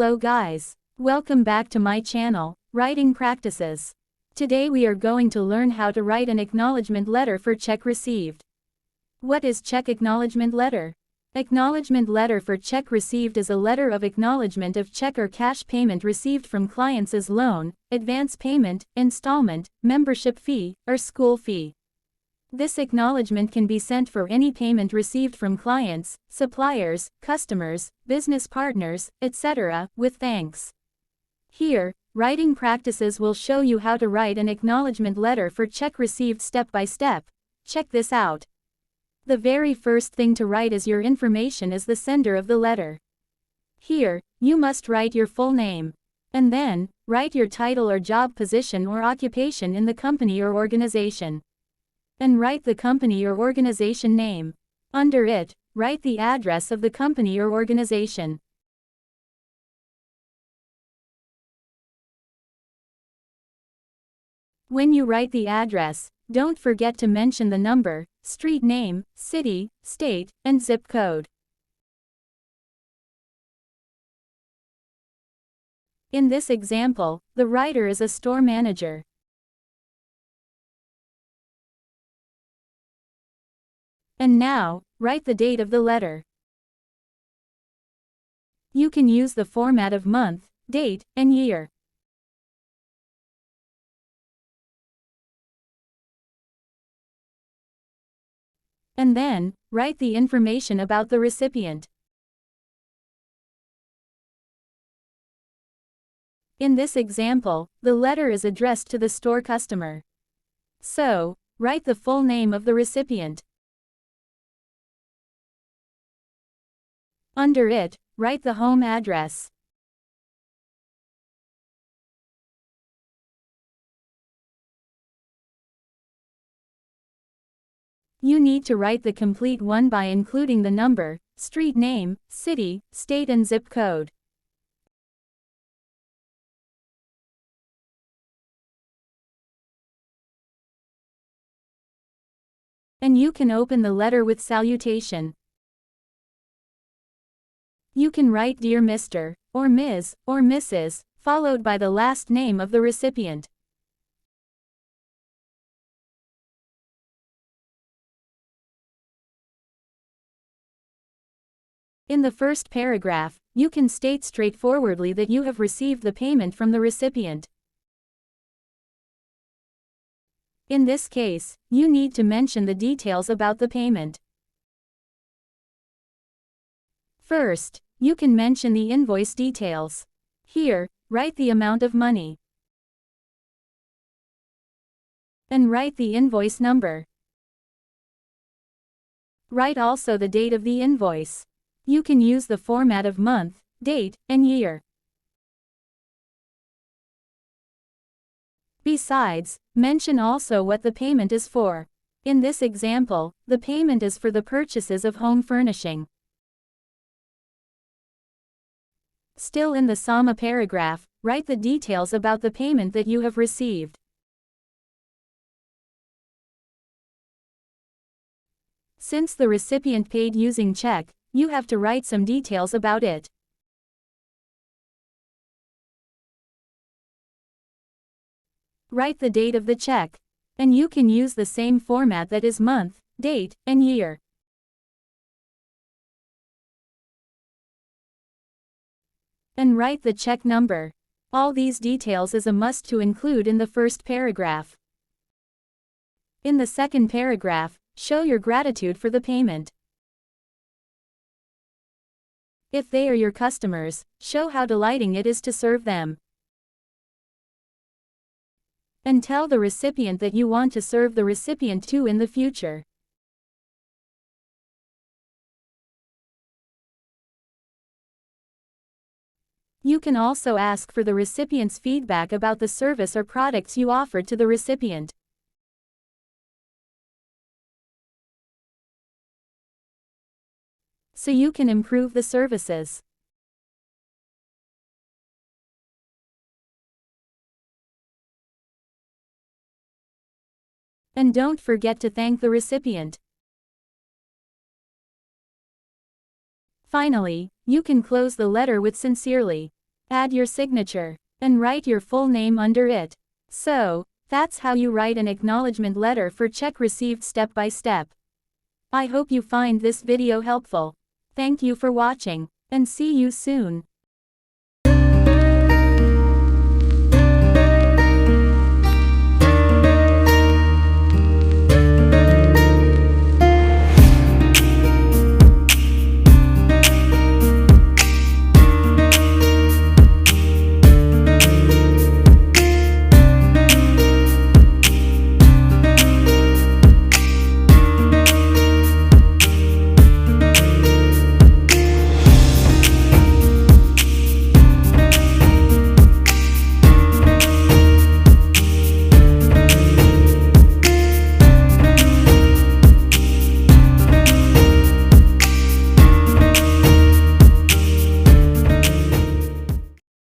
Hello guys. Welcome back to my channel, Writing Practices. Today we are going to learn how to write an acknowledgement letter for check received. What is check acknowledgement letter? Acknowledgement letter for check received is a letter of acknowledgement of check or cash payment received from clients as loan, advance payment, installment, membership fee, or school fee. This acknowledgement can be sent for any payment received from clients, suppliers, customers, business partners, etc., with thanks. Here, Writing Practices will show you how to write an acknowledgement letter for check received step by step. Check this out. The very first thing to write is your information as the sender of the letter. Here, you must write your full name. And then, write your title or job position or occupation in the company or organization. And write the company or organization name. Under it, write the address of the company or organization. When you write the address, don't forget to mention the number, street name, city, state, and zip code. In this example, the writer is a store manager. And now, write the date of the letter. You can use the format of month, date, and year. And then, write the information about the recipient. In this example, the letter is addressed to the store customer. So, write the full name of the recipient. Under it, write the home address. You need to write the complete one by including the number, street name, city, state and zip code. And you can open the letter with salutation. You can write Dear Mr., or Ms., or Mrs., followed by the last name of the recipient. In the first paragraph, you can state straightforwardly that you have received the payment from the recipient. In this case, you need to mention the details about the payment. First, you can mention the invoice details. Here, write the amount of money. And write the invoice number. Write also the date of the invoice. You can use the format of month, date, and year. Besides, mention also what the payment is for. In this example, the payment is for the purchases of home furnishing. Still in the same paragraph, write the details about the payment that you have received. Since the recipient paid using check, you have to write some details about it. Write the date of the check. And you can use the same format that is month, date, and year. And write the check number. All these details is a must to include in the first paragraph. In the second paragraph, show your gratitude for the payment. If they are your customers, show how delighting it is to serve them. And tell the recipient that you want to serve the recipient too in the future. You can also ask for the recipient's feedback about the service or products you offered to the recipient. So you can improve the services. And don't forget to thank the recipient. Finally, you can close the letter with sincerely. Add your signature, and write your full name under it. So, that's how you write an acknowledgement letter for check received step by step. I hope you find this video helpful. Thank you for watching, and see you soon.